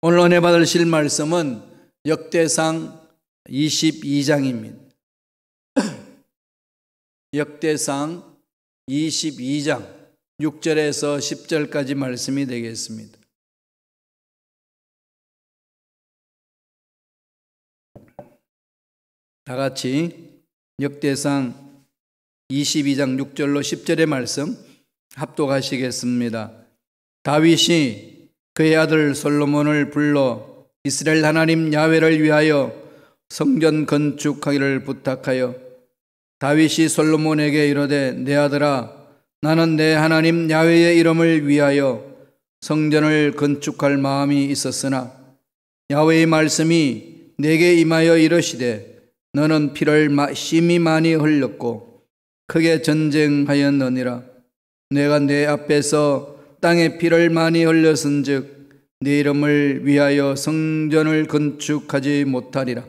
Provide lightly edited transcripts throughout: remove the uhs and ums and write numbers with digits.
오늘 은혜 받으실 말씀은 역대상 22장입니다. 역대상 22장 6절에서 10절까지 말씀이 되겠습니다. 다 같이 역대상 22장 6절로 10절의 말씀 합독하시겠습니다. 다윗이 그의 아들 솔로몬을 불러 이스라엘 하나님 야훼를 위하여 성전 건축하기를 부탁하여 다윗이 솔로몬에게 이르되 내 아들아 나는 내 하나님 야훼의 이름을 위하여 성전을 건축할 마음이 있었으나 야훼의 말씀이 내게 임하여 이르시되 너는 피를 심히 많이 흘렸고 크게 전쟁하였느니라. 내가 내 앞에서 땅에 피를 많이 흘렸은즉 네 이름을 위하여 성전을 건축하지 못하리라.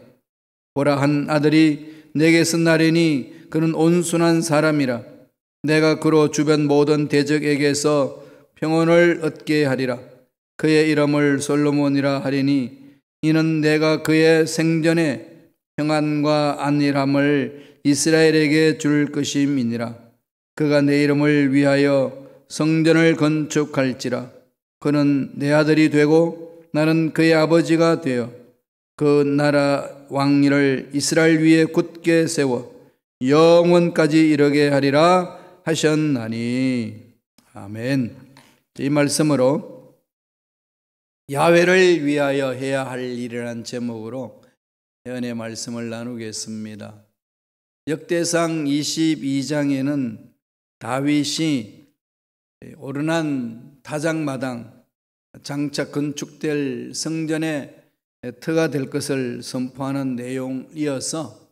보라, 한 아들이 내게서 나리니 그는 온순한 사람이라. 내가 그로 주변 모든 대적에게서 평온을 얻게 하리라. 그의 이름을 솔로몬이라 하리니 이는 내가 그의 생전에 평안과 안일함을 이스라엘에게 줄 것임이니라. 그가 내 이름을 위하여 성전을 건축할지라. 그는 내 아들이 되고 나는 그의 아버지가 되어 그 나라 왕위를 이스라엘 위에 굳게 세워 영원까지 이르게 하리라 하셨나니. 아멘. 이 말씀으로 야훼를 위하여 해야 할 일이라는 제목으로 은혜 말씀을 나누겠습니다. 역대상 22장에는 다윗이 오르난 타작마당 장차 건축될 성전의 터가 될 것을 선포하는 내용이어서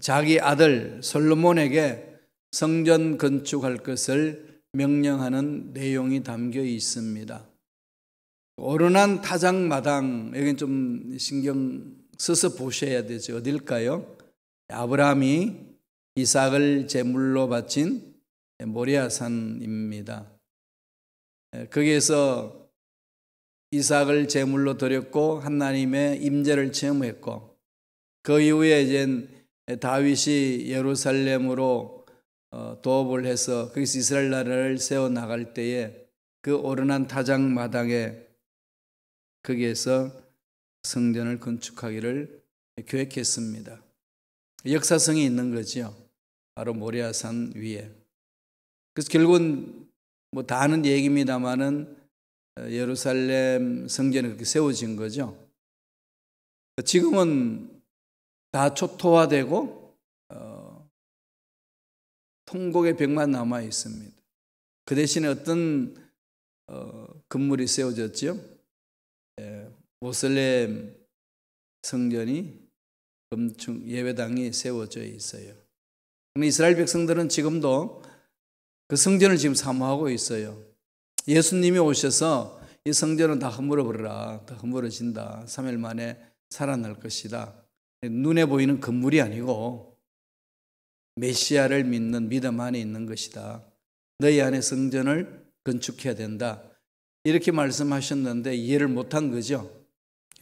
자기 아들 솔로몬에게 성전 건축할 것을 명령하는 내용이 담겨 있습니다. 오르난 타작마당, 여기는 좀 신경 써서 보셔야 되죠. 어딜까요? 아브라함이 이삭을 제물로 바친 모리아산입니다. 거기에서 이삭을 제물로 드렸고 하나님의 임재를 체험했고, 그 이후에 이제 다윗이 예루살렘으로 도읍을 해서 거기서 이스라엘 나라를 세워 나갈 때에 그 오르난 타작마당에 거기에서 성전을 건축하기를 계획했습니다. 역사성이 있는 거죠. 바로 모리아산 위에. 그래서 결국은 뭐 다 아는 얘기입니다만은 예루살렘 성전이 그렇게 세워진 거죠. 지금은 다 초토화되고 통곡의 벽만 남아 있습니다. 그 대신에 어떤 건물이 세워졌죠? 모슬렘 성전이 건축 예배당이 세워져 있어요. 이스라엘 백성들은 지금도 그 성전을 지금 사모하고 있어요. 예수님이 오셔서 이 성전은 다 허물어버려라, 다 허물어진다, 3일 만에 살아날 것이다. 눈에 보이는 건물이 아니고 메시아를 믿는 믿음 안에 있는 것이다. 너희 안에 성전을 건축해야 된다. 이렇게 말씀하셨는데 이해를 못한 거죠.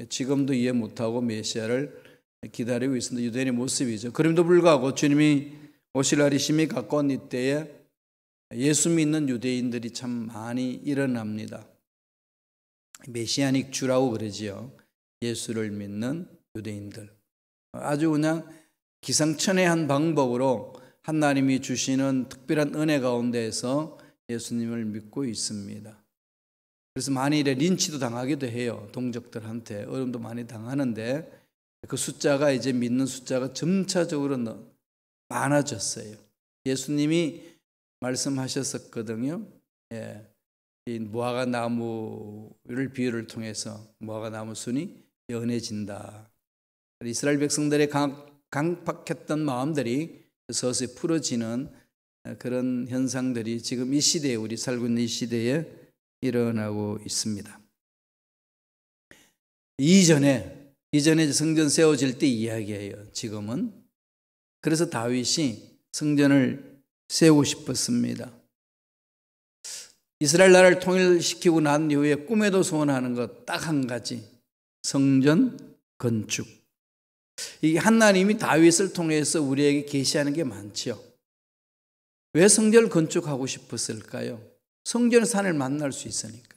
지금도 이해 못하고 메시아를 기다리고 있습니다. 유대인의 모습이죠. 그럼에도 불구하고 주님이 오실 날이 심히 가까운 이때에 예수 믿는 유대인들이 참 많이 일어납니다. 메시아닉 주라고 그러지요. 예수를 믿는 유대인들. 아주 그냥 기상천외한 방법으로 하나님이 주시는 특별한 은혜 가운데에서 예수님을 믿고 있습니다. 그래서 많이 린치도 당하기도 해요. 동족들한테 어려움도 많이 당하는데 그 숫자가 이제 믿는 숫자가 점차적으로 많아졌어요. 예수님이 말씀하셨었거든요. 이 무화과 나무를 비유를 통해서 무화과 나무 순이 연해진다. 이스라엘 백성들의 강팍했던 마음들이 서서히 풀어지는 그런 현상들이 지금 이 시대에, 우리 살고 있는 이 시대에 일어나고 있습니다. 이전에 성전 세워질 때 이야기예요. 지금은. 그래서 다윗이 성전을 세우고 싶었습니다. 이스라엘 나라를 통일시키고 난 이후에 꿈에도 소원하는 것 딱 한 가지, 성전 건축. 이게 하나님이 다윗을 통해서 우리에게 계시하는 게 많죠. 왜 성전을 건축하고 싶었을까요? 성전에서 하나님을 만날 수 있으니까.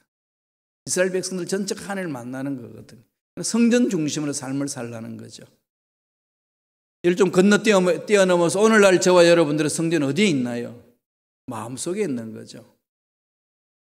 이스라엘 백성들 전체가 하나님을 만나는 거거든요. 성전 중심으로 삶을 살라는 거죠. 이를 좀 뛰어넘어서 오늘날 저와 여러분들의 성전 어디에 있나요? 마음속에 있는 거죠.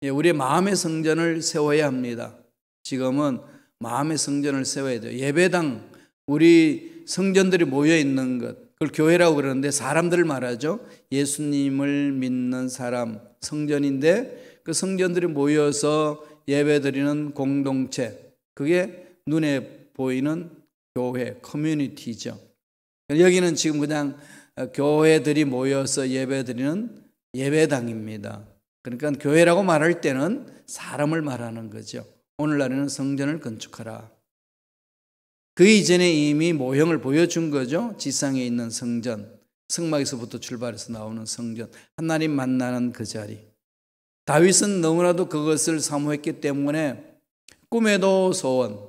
우리의 마음의 성전을 세워야 합니다. 지금은 마음의 성전을 세워야 돼요. 예배당, 우리 성전들이 모여 있는 것, 그걸 교회라고 그러는데 사람들을 말하죠. 예수님을 믿는 사람, 성전인데 그 성전들이 모여서 예배드리는 공동체, 그게 눈에 보이는 교회, 커뮤니티죠. 여기는 지금 그냥 교회들이 모여서 예배드리는 예배당입니다. 그러니까 교회라고 말할 때는 사람을 말하는 거죠. 오늘날에는 성전을 건축하라. 그 이전에 이미 모형을 보여준 거죠. 지상에 있는 성전, 성막에서부터 출발해서 나오는 성전, 하나님 만나는 그 자리. 다윗은 너무나도 그것을 사모했기 때문에 꿈에도 소원,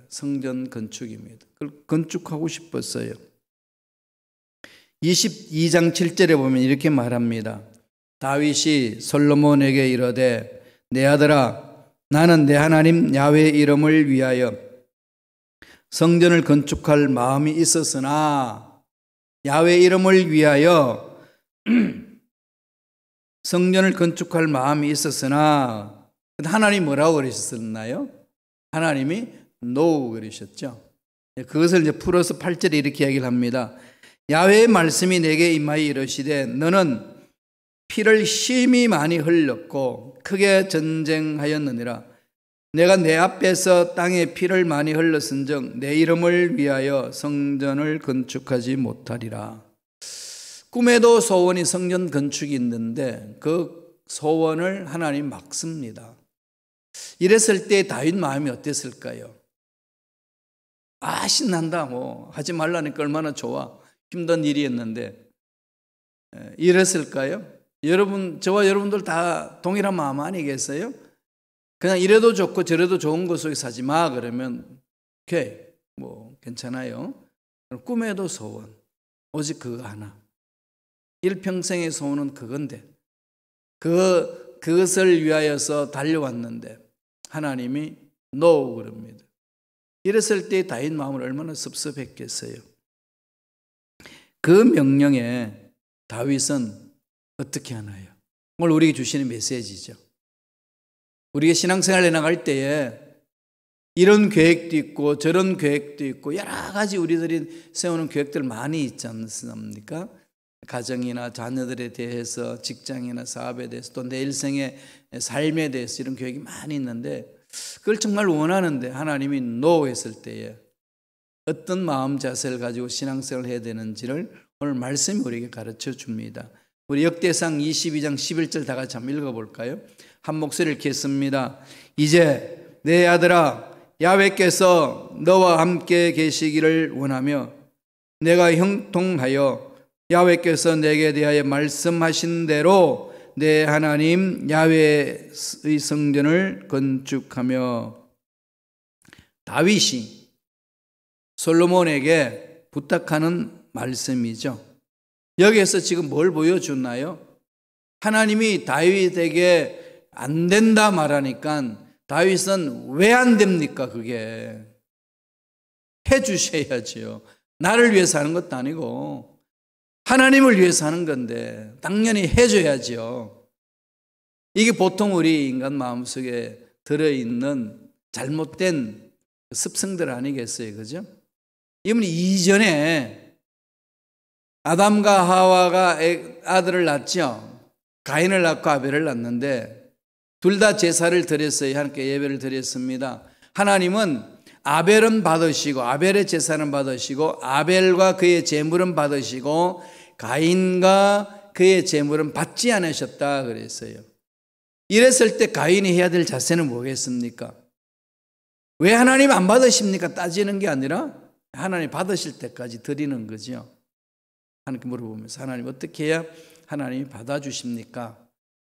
성전 건축입니다. 그걸 건축하고 싶었어요. 22장 7절에 보면 이렇게 말합니다. 다윗이 솔로몬에게 이르되 내 아들아 나는 내 하나님 야훼의 이름을 위하여 성전을 건축할 마음이 있었으나, 야훼의 이름을 위하여 성전을 건축할 마음이 있었으나, 하나님이 뭐라고 그러셨나요? 하나님이 No 그러셨죠. 그것을 이제 풀어서 8절에 이렇게 이야기를 합니다. 야훼의 말씀이 내게 임하여 이르시되 너는 피를 심히 많이 흘렸고 크게 전쟁하였느니라. 내가 내 앞에서 땅에 피를 많이 흘렸은즉 내 이름을 위하여 성전을 건축하지 못하리라. 꿈에도 소원이 성전 건축이 있는데 그 소원을 하나님 막습니다. 이랬을 때 다윗 마음이 어땠을까요? 신난다, 하지 말라니까 얼마나 좋아, 힘든 일이었는데. 이랬을까요? 여러분, 저와 여러분들 다 동일한 마음 아니겠어요? 그냥 이래도 좋고 저래도 좋은 것 속에 사지 마 그러면 오케이, 괜찮아요. 꿈에도 소원, 오직 그거 하나. 일평생의 소원은 그건데, 그것을 위하여서 달려왔는데 하나님이 No 그럽니다. 이랬을 때 다윗 마음을 얼마나 섭섭했겠어요. 그 명령에 다윗은 어떻게 하나요? 오늘 우리에게 주시는 메시지죠. 우리가 신앙생활에 나갈 때에 이런 계획도 있고 저런 계획도 있고 여러 가지 우리들이 세우는 계획들 많이 있지 않습니까? 가정이나 자녀들에 대해서, 직장이나 사업에 대해서, 또 내 일생의 삶에 대해서 이런 계획이 많이 있는데 그걸 정말 원하는데 하나님이 No 했을 때에 어떤 마음 자세를 가지고 신앙생활을 해야 되는지를 오늘 말씀이 우리에게 가르쳐 줍니다. 우리 역대상 22장 11절 다 같이 한번 읽어볼까요? 한 목소리를 읽겠습니다. 이제 내 아들아 야훼께서 너와 함께 계시기를 원하며 내가 형통하여 야훼께서 내게 대하여 말씀하신 대로 내 하나님 야훼의 성전을 건축하며. 다윗이 솔로몬에게 부탁하는 말씀이죠. 여기에서 지금 뭘 보여주나요? 하나님이 다윗에게 안 된다 말하니까 다윗은 왜 안 됩니까? 그게 해주셔야지요. 나를 위해서 하는 것도 아니고 하나님을 위해서 하는 건데 당연히 해줘야죠. 이게 보통 우리 인간 마음속에 들어있는 잘못된 습성들 아니겠어요? 그죠? 이분 이전에 아담과 하와가 아들을 낳죠. 가인을 낳고 아벨을 낳는데 둘 다 제사를 드렸어요. 하나님께 예배를 드렸습니다. 하나님은 아벨은 받으시고 아벨의 제사는 받으시고 아벨과 그의 제물은 받으시고 가인과 그의 제물은 받지 않으셨다 그랬어요. 이랬을 때 가인이 해야 될 자세는 뭐겠습니까? 왜 하나님 안 받으십니까? 따지는 게 아니라 하나님 받으실 때까지 드리는 거죠. 하나님께 물어보면서 하나님 어떻게 해야 하나님이 받아주십니까?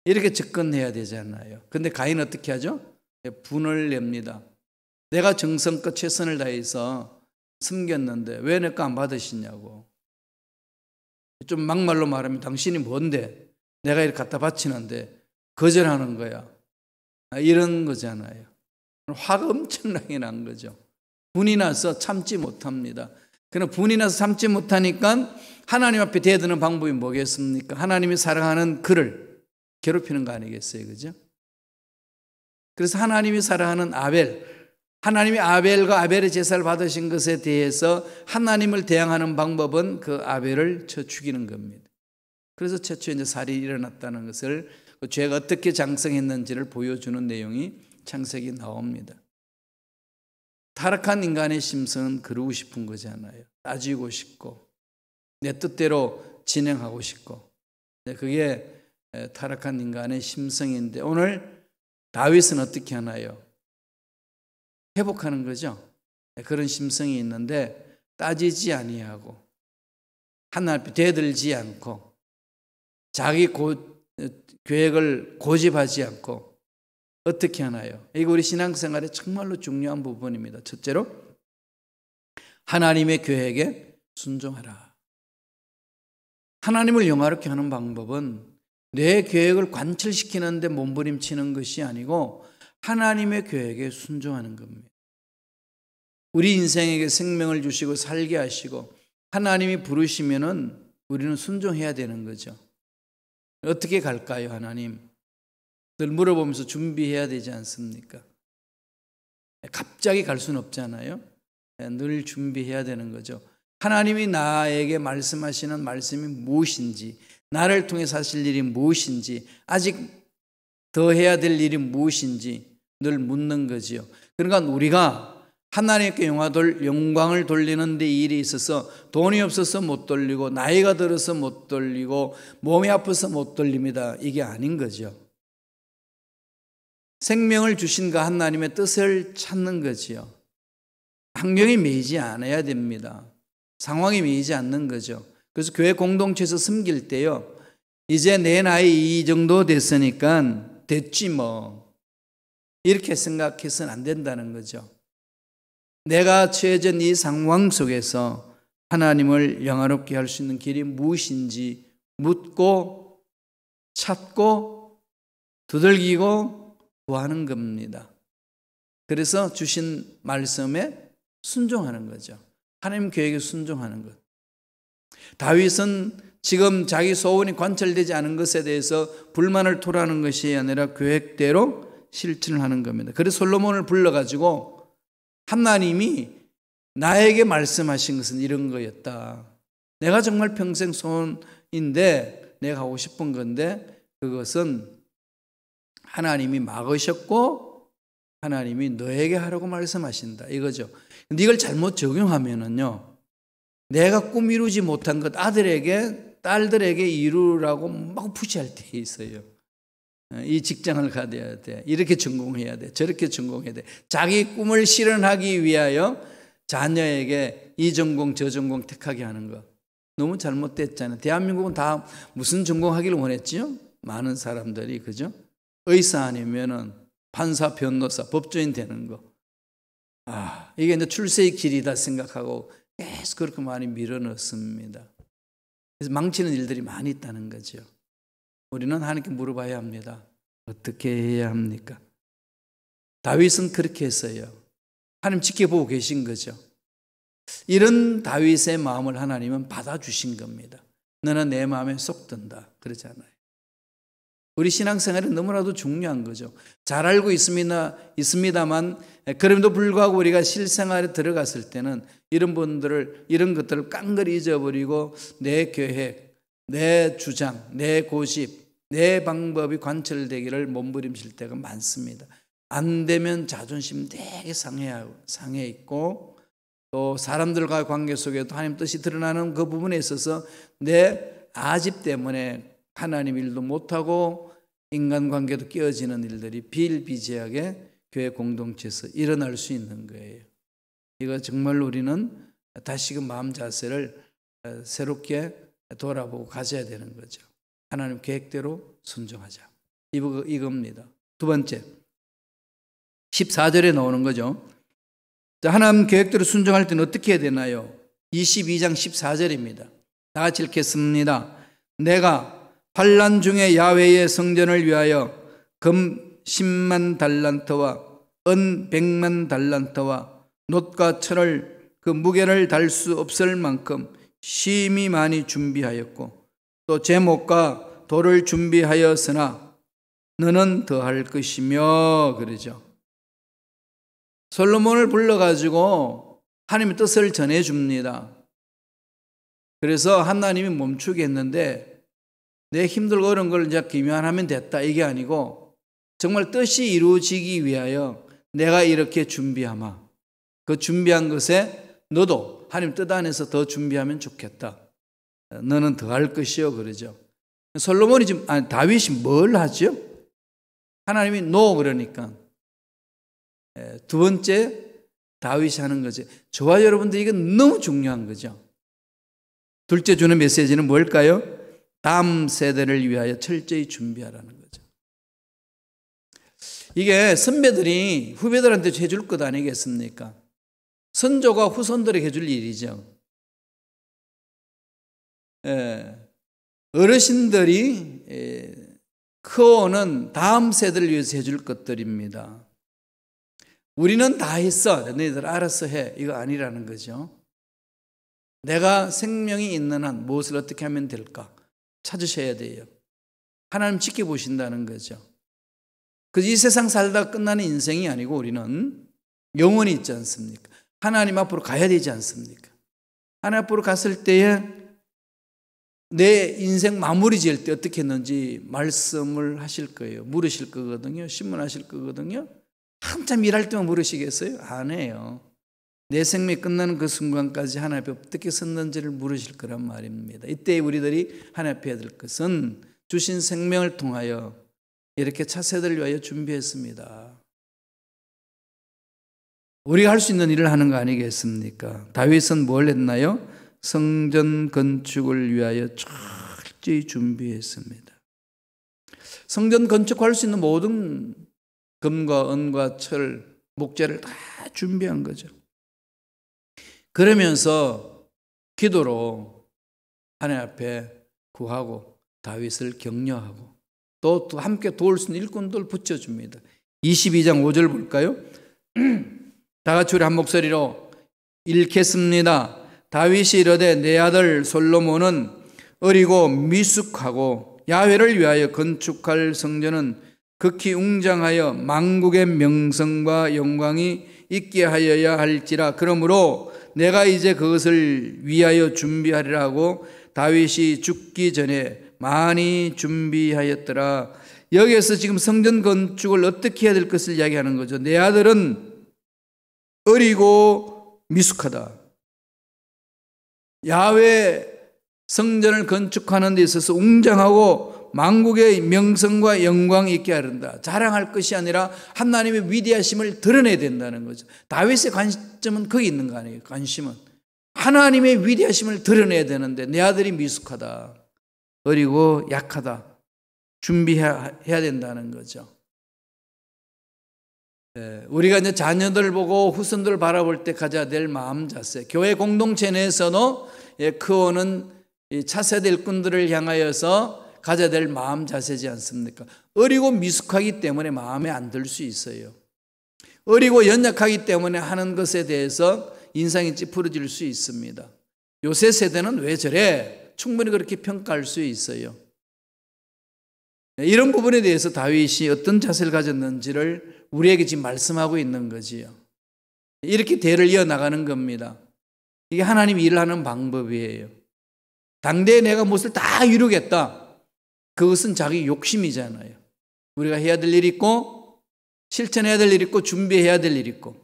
이렇게 접근해야 되잖아요. 근데 가인은 어떻게 하죠? 분을 냅니다. 내가 정성껏 최선을 다해서 섬겼는데 왜 내 거 안 받으시냐고. 좀 막말로 말하면 당신이 뭔데 내가 이렇게 갖다 바치는데 거절하는 거야. 이런 거잖아요. 화가 엄청나게 난 거죠. 분이 나서 참지 못합니다. 그러나 분이 나서 참지 못하니까 하나님 앞에 대드는 방법이 뭐겠습니까? 하나님이 사랑하는 그를 괴롭히는 거 아니겠어요? 그죠? 그래서 하나님이 사랑하는 아벨, 하나님이 아벨과 아벨의 제사를 받으신 것에 대해서 하나님을 대항하는 방법은 그 아벨을 쳐 죽이는 겁니다. 그래서 최초에 이제 살이 일어났다는 것을, 그 죄가 어떻게 장성했는지를 보여주는 내용이 창세기에 나옵니다. 타락한 인간의 심성은 그러고 싶은 거잖아요. 따지고 싶고 내 뜻대로 진행하고 싶고, 그게 타락한 인간의 심성인데 오늘 다윗은 어떻게 하나요? 회복하는 거죠. 그런 심성이 있는데 따지지 아니하고 하나님 앞에 대들지 않고 자기 계획을 고집하지 않고 어떻게 하나요? 이거 우리 신앙생활에 정말로 중요한 부분입니다. 첫째로 하나님의 계획에 순종하라. 하나님을 영화롭게 하는 방법은 내 계획을 관철시키는데 몸부림치는 것이 아니고 하나님의 계획에 순종하는 겁니다. 우리 인생에게 생명을 주시고 살게 하시고 하나님이 부르시면은 우리는 순종해야 되는 거죠. 어떻게 갈까요, 하나님? 늘 물어보면서 준비해야 되지 않습니까? 갑자기 갈 수는 없잖아요. 늘 준비해야 되는 거죠. 하나님이 나에게 말씀하시는 말씀이 무엇인지, 나를 통해 하실 일이 무엇인지, 아직 더 해야 될 일이 무엇인지 늘 묻는 거지요. 그러니까 우리가 하나님께 영광을 돌리는 데 일이 있어서 돈이 없어서 못 돌리고 나이가 들어서 못 돌리고 몸이 아파서 못 돌립니다. 이게 아닌 거죠. 생명을 주신 그 하나님의 뜻을 찾는 거지요. 환경에 매이지 않아야 됩니다. 상황에 매이지 않는 거죠. 그래서 교회 공동체에서 섬길 때요, 이제 내 나이 이 정도 됐으니까 됐지 뭐 이렇게 생각해서는 안 된다는 거죠. 내가 처해진 이 상황 속에서 하나님을 영화롭게 할 수 있는 길이 무엇인지 묻고 찾고 두들기고 구하는 겁니다. 그래서 주신 말씀에 순종하는 거죠. 하나님 계획에 순종하는 것. 다윗은 지금 자기 소원이 관철되지 않은 것에 대해서 불만을 토로하는 것이 아니라 계획대로 실천을 하는 겁니다. 그래서 솔로몬을 불러가지고 하나님이 나에게 말씀하신 것은 이런 거였다. 내가 정말 평생 소원인데 내가 하고 싶은 건데 그것은 하나님이 막으셨고 하나님이 너에게 하라고 말씀하신다 이거죠. 근데 이걸 잘못 적용하면은요, 내가 꿈 이루지 못한 것 아들에게 딸들에게 이루라고 막 푸시할 때 있어요. 이 직장을 가야 돼. 이렇게 전공해야 돼. 저렇게 전공해야 돼. 자기 꿈을 실현하기 위하여 자녀에게 이 전공 저 전공 택하게 하는 거 너무 잘못됐잖아요. 대한민국은 다 무슨 전공하기를 원했지요? 많은 사람들이, 그죠? 의사 아니면은 판사, 변호사, 법조인 되는 거. 이게 이제 출세의 길이다 생각하고 계속 그렇게 많이 밀어넣습니다. 그래서 망치는 일들이 많이 있다는 거죠. 우리는 하나님께 물어봐야 합니다. 어떻게 해야 합니까? 다윗은 그렇게 했어요. 하나님 지켜보고 계신 거죠. 이런 다윗의 마음을 하나님은 받아주신 겁니다. 너는 내 마음에 쏙 든다 그러잖아요. 우리 신앙생활은 너무나도 중요한 거죠. 잘 알고 있습니다만 그럼에도 불구하고 우리가 실생활에 들어갔을 때는 이런 것들을 깡그리 잊어버리고 내 계획, 내 주장, 내 고집, 내 방법이 관철되기를 몸부림칠 때가 많습니다. 안 되면 자존심 되게 상해 있고 또 사람들과의 관계 속에도 하나님 뜻이 드러나는 그 부분에 있어서 내 아집 때문에 하나님 일도 못하고 인간관계도 깨어지는 일들이 비일비재하게 교회 공동체에서 일어날 수 있는 거예요. 이거 정말로 우리는 다시금 마음 자세를 새롭게 돌아보고 가져야 되는 거죠. 하나님 계획대로 순종하자. 이겁니다. 두 번째, 14절에 나오는 거죠. 자, 하나님 계획대로 순종할 때는 어떻게 해야 되나요? 22장 14절입니다. 다 같이 읽겠습니다. 내가 환난 중에 야훼의 성전을 위하여 금 10만 달란트와 은 100만 달란트와 놋과 철을 그 무게를 달 수 없을 만큼 심히 많이 준비하였고 또 제목과 돌을 준비하였으나 너는 더할 것이며 그러죠. 솔로몬을 불러가지고 하나님의 뜻을 전해줍니다. 그래서 하나님이 멈추게 했는데 내 힘들고 어려운 걸 이제 기면하면 됐다 이게 아니고 정말 뜻이 이루어지기 위하여 내가 이렇게 준비하마. 그 준비한 것에 너도 하나님 뜻 안에서 더 준비하면 좋겠다. 너는 더 할 것이요 그러죠. 솔로몬이 지금 다윗이 뭘 하죠? 하나님이 노 그러니까 두 번째 다윗이 하는 거죠. 저와 여러분들 이건 너무 중요한 거죠. 둘째 주는 메시지는 뭘까요? 다음 세대를 위하여 철저히 준비하라는 거죠. 이게 선배들이 후배들한테 해줄 것 아니겠습니까? 선조가 후손들에게 해줄 일이죠. 어르신들이 크오는 다음 세대를 위해서 해줄 것들입니다. 우리는 다 했어. 너희들 알아서 해. 이거 아니라는 거죠. 내가 생명이 있는 한 무엇을 어떻게 하면 될까? 찾으셔야 돼요. 하나님 지켜보신다는 거죠. 이 세상 살다 끝나는 인생이 아니고 우리는 영원히 있지 않습니까? 하나님 앞으로 가야 되지 않습니까? 하나님 앞으로 갔을 때에 내 인생 마무리 지을 때 어떻게 했는지 말씀을 하실 거예요. 물으실 거거든요. 신문하실 거거든요. 한참 일할 때만 물으시겠어요? 안 해요. 내 생명이 끝나는 그 순간까지 하나님 앞에 어떻게 섰는지를 물으실 거란 말입니다. 이때 우리들이 하나님 앞에 해야 될 것은 주신 생명을 통하여 이렇게 차세대를 위하여 준비했습니다. 우리가 할 수 있는 일을 하는 거 아니겠습니까? 다윗은 뭘 했나요? 성전 건축을 위하여 철저히 준비했습니다. 성전 건축할 수 있는 모든 금과 은과 철, 목재를 다 준비한 거죠. 그러면서 기도로 하나님 앞에 구하고 다윗을 격려하고 또 함께 도울 수 있는 일꾼들 붙여줍니다. 22장 5절 볼까요? 다 같이 우리 한 목소리로 읽겠습니다. 다윗이 이르되 내 아들 솔로몬은 어리고 미숙하고 야훼를 위하여 건축할 성전은 극히 웅장하여 만국의 명성과 영광이 있게 하여야 할지라. 그러므로 내가 이제 그것을 위하여 준비하리라 하고 다윗이 죽기 전에 많이 준비하였더라. 여기에서 지금 성전 건축을 어떻게 해야 될 것을 이야기하는 거죠. 내 아들은 어리고 미숙하다. 야훼 성전을 건축하는 데 있어서 웅장하고 만국의 명성과 영광이 있게 하른다. 자랑할 것이 아니라 하나님의 위대하심을 드러내야 된다는 거죠. 다윗의 관점은 거기 있는 거 아니에요. 관심은 하나님의 위대하심을 드러내야 되는데 내 아들이 미숙하다, 어리고 약하다. 준비해야 된다는 거죠. 우리가 이제 자녀들 보고 후손들 바라볼 때 가져야 될 마음 자세. 교회 공동체 내에서도 크오는 차세대 일꾼들을 향하여서 가져야 될 마음 자세지 않습니까? 어리고 미숙하기 때문에 마음에 안 들 수 있어요. 어리고 연약하기 때문에 하는 것에 대해서 인상이 찌푸러질 수 있습니다. 요새 세대는 왜 저래? 충분히 그렇게 평가할 수 있어요. 이런 부분에 대해서 다윗이 어떤 자세를 가졌는지를 우리에게 지금 말씀하고 있는 거지요. 이렇게 대를 이어나가는 겁니다. 이게 하나님이 일을 하는 방법이에요. 당대에 내가 무엇을 다 이루겠다. 그것은 자기 욕심이잖아요. 우리가 해야 될 일이 있고 실천해야 될 일이 있고 준비해야 될 일이 있고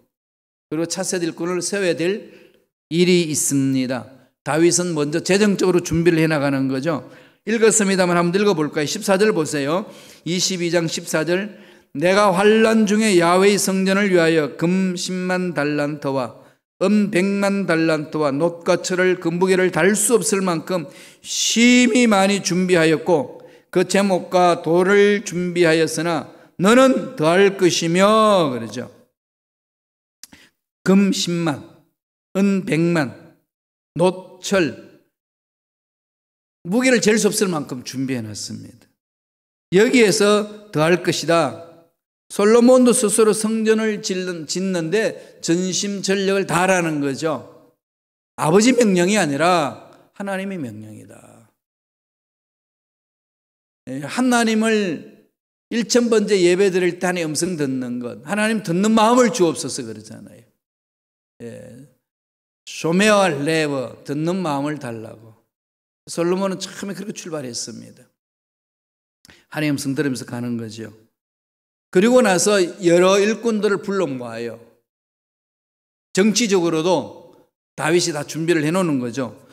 그리고 차세대 일꾼을 세워야 될 일이 있습니다. 다윗은 먼저 재정적으로 준비를 해나가는 거죠. 읽었습니다만 한번 읽어볼까요? 14절 보세요. 22장 14절 내가 환난 중에 야훼의 성전을 위하여 금 10만 달란트와 은 100만 달란트와 놋과 철을 그 무게를 달 수 없을 만큼 심히 많이 준비하였고 그 제목과 돌을 준비하였으나 너는 더할 것이며 그러죠. 금 10만, 은 100만, 노철, 무게를 잴 수 없을 만큼 준비해 놨습니다. 여기에서 더할 것이다. 솔로몬도 스스로 성전을 짓는데 전심전력을 다하라는 거죠. 아버지 명령이 아니라 하나님의 명령이다. 하나님을 1000번째 예배 드릴 때 하나님 음성 듣는 것, 하나님 듣는 마음을 주옵소서 그러잖아요. 쇼메와 레버, 듣는 마음을 달라고. 솔로몬은 처음에 그렇게 출발했습니다. 하나님 음성 들으면서 가는 거죠. 그리고 나서 여러 일꾼들을 불러 모아요. 정치적으로도 다윗이 다 준비를 해놓는 거죠.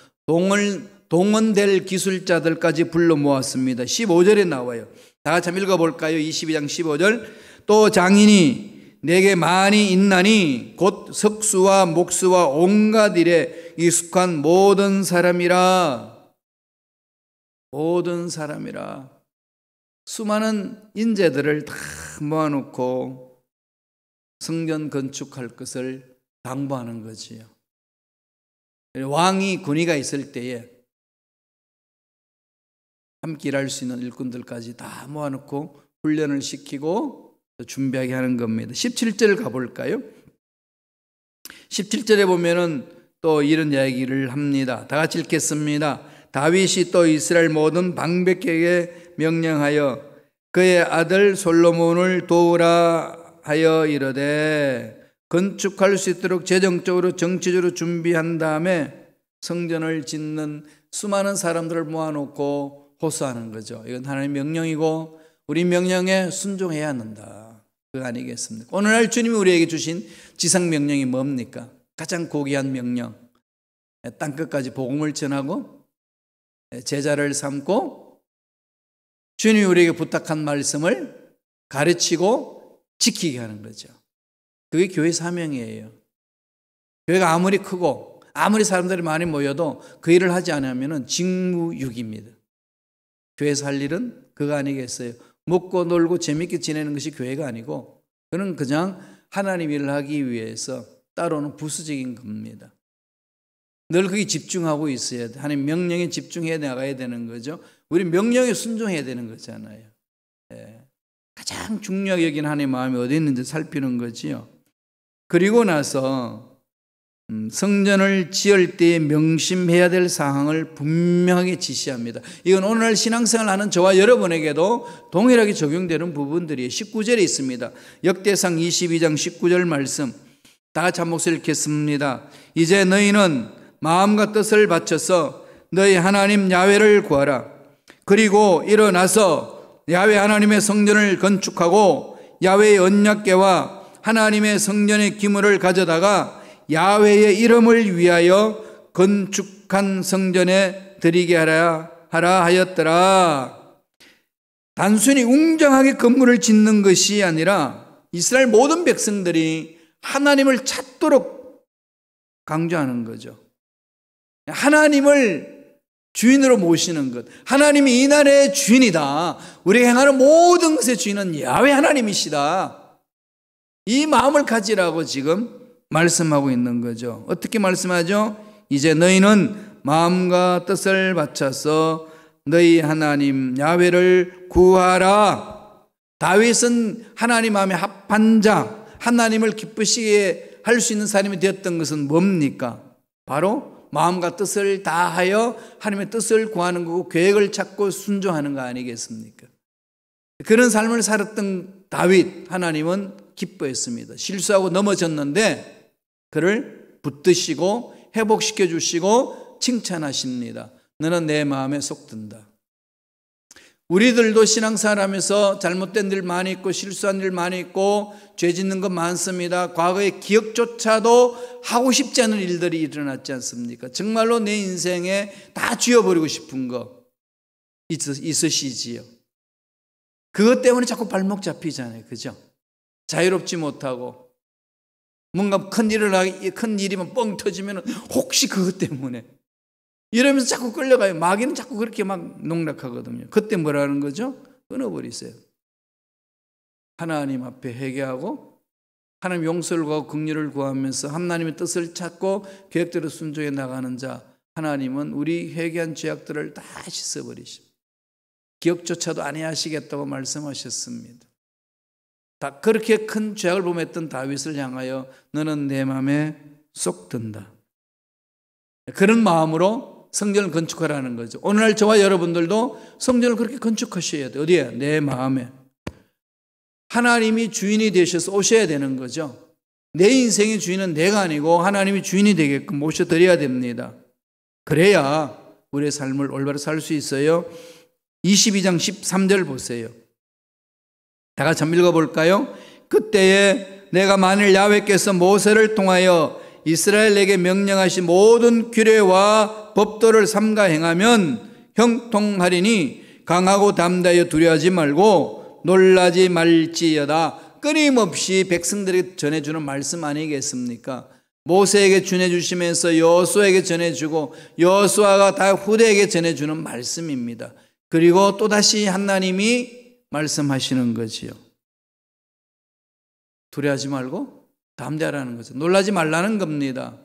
동원될 기술자들까지 불러 모았습니다. 15절에 나와요. 다 같이 한번 읽어볼까요? 22장 15절. 또 장인이 내게 많이 있나니 곧 석수와 목수와 온갖 일에 익숙한 모든 사람이라. 모든 사람이라. 수많은 인재들을 다 모아놓고 성전 건축할 것을 당부하는 거지요. 왕이 군의가 있을 때에 함께 일할 수 있는 일꾼들까지 다 모아놓고 훈련을 시키고 준비하게 하는 겁니다. 17절 가볼까요? 17절에 보면은 또 이런 이야기를 합니다. 다 같이 읽겠습니다. 다윗이 또 이스라엘 모든 방백에게 명령하여 그의 아들 솔로몬을 도우라 하여 이르되 건축할 수 있도록 재정적으로 정치적으로 준비한 다음에 성전을 짓는 수많은 사람들을 모아놓고 호소하는 거죠. 이건 하나님의 명령이고 우리 명령에 순종해야 한다. 그거 아니겠습니까? 오늘날 주님이 우리에게 주신 지상 명령이 뭡니까? 가장 고귀한 명령. 땅끝까지 복음을 전하고 제자를 삼고 주님이 우리에게 부탁한 말씀을 가르치고 지키게 하는 거죠. 그게 교회 사명이에요. 교회가 아무리 크고 아무리 사람들이 많이 모여도 그 일을 하지 않으면 직무유기입니다. 교회에서 할 일은 그거 아니겠어요? 먹고 놀고 재밌게 지내는 것이 교회가 아니고 그는 그냥 하나님 일을 하기 위해서 따로는 부수적인 겁니다. 늘 거기 집중하고 있어야 돼. 하나님 명령에 집중해 나가야 되는 거죠. 우리 명령에 순종해야 되는 거잖아요. 가장 중요하게 여기는 하나님의 마음이 어디 있는지 살피는 거지요. 그리고 나서 성전을 지을 때에 명심해야 될 사항을 분명하게 지시합니다. 이건 오늘날 신앙생활 하는 저와 여러분에게도 동일하게 적용되는 부분들이 19절에 있습니다. 역대상 22장 19절 말씀 다 같이 한 목소리 읽겠습니다. 이제 너희는 마음과 뜻을 바쳐서 너희 하나님 야훼를 구하라. 그리고 일어나서 야훼 하나님의 성전을 건축하고 야훼의 언약궤와 하나님의 성전의 기물을 가져다가 야훼의 이름을 위하여 건축한 성전에 드리게 하라 하였더라. 단순히 웅장하게 건물을 짓는 것이 아니라 이스라엘 모든 백성들이 하나님을 찾도록 강조하는 거죠. 하나님을 주인으로 모시는 것. 하나님이 이 나라의 주인이다. 우리가 행하는 모든 것의 주인은 야훼 하나님이시다. 이 마음을 가지라고 지금 말씀하고 있는 거죠. 어떻게 말씀하죠? 이제 너희는 마음과 뜻을 바쳐서 너희 하나님 야훼를 구하라. 다윗은 하나님 마음에 합한 자, 하나님을 기쁘시게 할 수 있는 사람이 되었던 것은 뭡니까? 바로 마음과 뜻을 다하여 하나님의 뜻을 구하는 거고 계획을 찾고 순종하는 거 아니겠습니까? 그런 삶을 살았던 다윗, 하나님은 기뻐했습니다. 실수하고 넘어졌는데 그를 붙드시고 회복시켜 주시고 칭찬하십니다. 너는 내 마음에 속 든다. 우리들도 신앙생활하면서 잘못된 일 많이 있고 실수한 일 많이 있고 죄 짓는 것 많습니다. 과거의 기억조차도 하고 싶지 않은 일들이 일어났지 않습니까? 정말로 내 인생에 다 지워버리고 싶은 거 있으시지요. 그것 때문에 자꾸 발목 잡히잖아요. 그죠? 자유롭지 못하고 뭔가 큰 일이면 뻥 터지면 혹시 그것 때문에 이러면서 자꾸 끌려가요. 마귀는 자꾸 그렇게 막 농락하거든요. 그때 뭐라는 거죠? 끊어버리세요. 하나님 앞에 회개하고 하나님 용서를 구하고 긍휼을 구하면서 하나님의 뜻을 찾고 계획대로 순종해 나가는 자, 하나님은 우리 회개한 죄악들을 다 씻어버리십니다. 기억조차도 안 하시겠다고 말씀하셨습니다. 다 그렇게 큰 죄악을 범했던 다윗을 향하여 너는 내 마음에 쏙 든다. 그런 마음으로 성전을 건축하라는 거죠. 오늘날 저와 여러분들도 성전을 그렇게 건축하셔야 돼요. 어디에? 내 마음에. 하나님이 주인이 되셔서 오셔야 되는 거죠. 내 인생의 주인은 내가 아니고 하나님이 주인이 되게끔 모셔드려야 됩니다. 그래야 우리의 삶을 올바로 살 수 있어요. 22장 13절 보세요. 다 같이 한번 읽어볼까요? 그때에 내가 만일 야훼께서 모세를 통하여 이스라엘에게 명령하신 모든 규례와 법도를 삼가 행하면 형통하리니 강하고 담대하여 두려워하지 말고 놀라지 말지어다. 끊임없이 백성들에게 전해주는 말씀 아니겠습니까? 모세에게 전해주시면서 여호수아에게 전해주고 여호수아가 다 후대에게 전해주는 말씀입니다. 그리고 또다시 하나님이 말씀하시는 거지요. 두려워하지 말고 담대하라는 거죠. 놀라지 말라는 겁니다.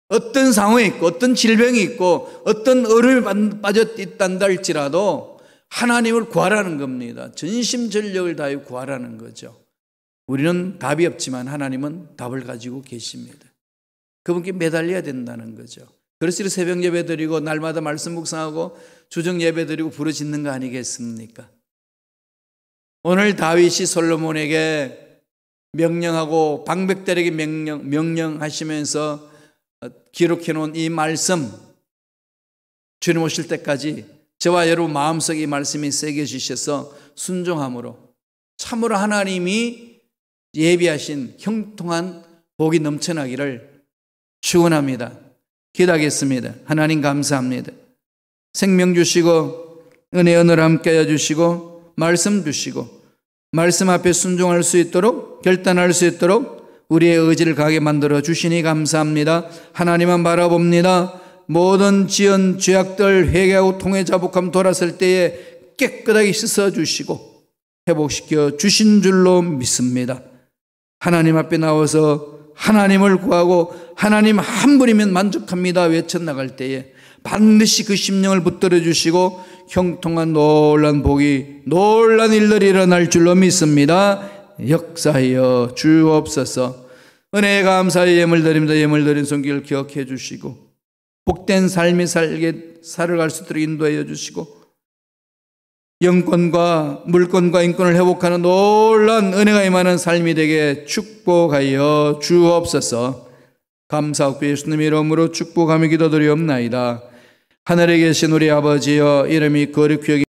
어떤 상황이 있고 어떤 질병이 있고 어떤 어려움에 빠졌다 할지라도 하나님을 구하라는 겁니다. 전심전력을 다해 구하라는 거죠. 우리는 답이 없지만 하나님은 답을 가지고 계십니다. 그분께 매달려야 된다는 거죠. 그래서 새벽 예배 드리고 날마다 말씀 묵상하고 주정 예배 드리고 부르짖는 거 아니겠습니까? 오늘 다윗이 솔로몬에게 명령하고 방백들에게 명령하시면서 기록해 놓은 이 말씀, 주님 오실 때까지 저와 여러분 마음속에 이 말씀이 새겨지셔서 순종함으로 참으로 하나님이 예비하신 형통한 복이 넘쳐나기를 축원합니다. 기도하겠습니다. 하나님 감사합니다. 생명 주시고 은혜 오늘 함께해 주시고 말씀 주시고 말씀 앞에 순종할 수 있도록 결단할 수 있도록 우리의 의지를 강하게 만들어 주시니 감사합니다. 하나님만 바라봅니다. 모든 지은 죄악들 회개하고 통해 자복함 돌아설 때에 깨끗하게 씻어주시고 회복시켜 주신 줄로 믿습니다. 하나님 앞에 나와서 하나님을 구하고 하나님 한 분이면 만족합니다 외쳐나갈 때에 반드시 그 심령을 붙들어 주시고 형통한 놀란 복이 놀란 일들이 일어날 줄로 믿습니다. 역사하여 주옵소서. 은혜에 감사의 예물 드립니다. 예물 드린 손길을 기억해 주시고 복된 삶이 살아갈 수 있도록 인도하여 주시고 영권과 물권과 인권을 회복하는 놀라운 은혜가 임하는 삶이 되게 축복하여 주옵소서. 감사하고 예수님 이름으로 축복하며 기도드리옵나이다. 하늘에 계신 우리 아버지여 이름이 거룩히 여기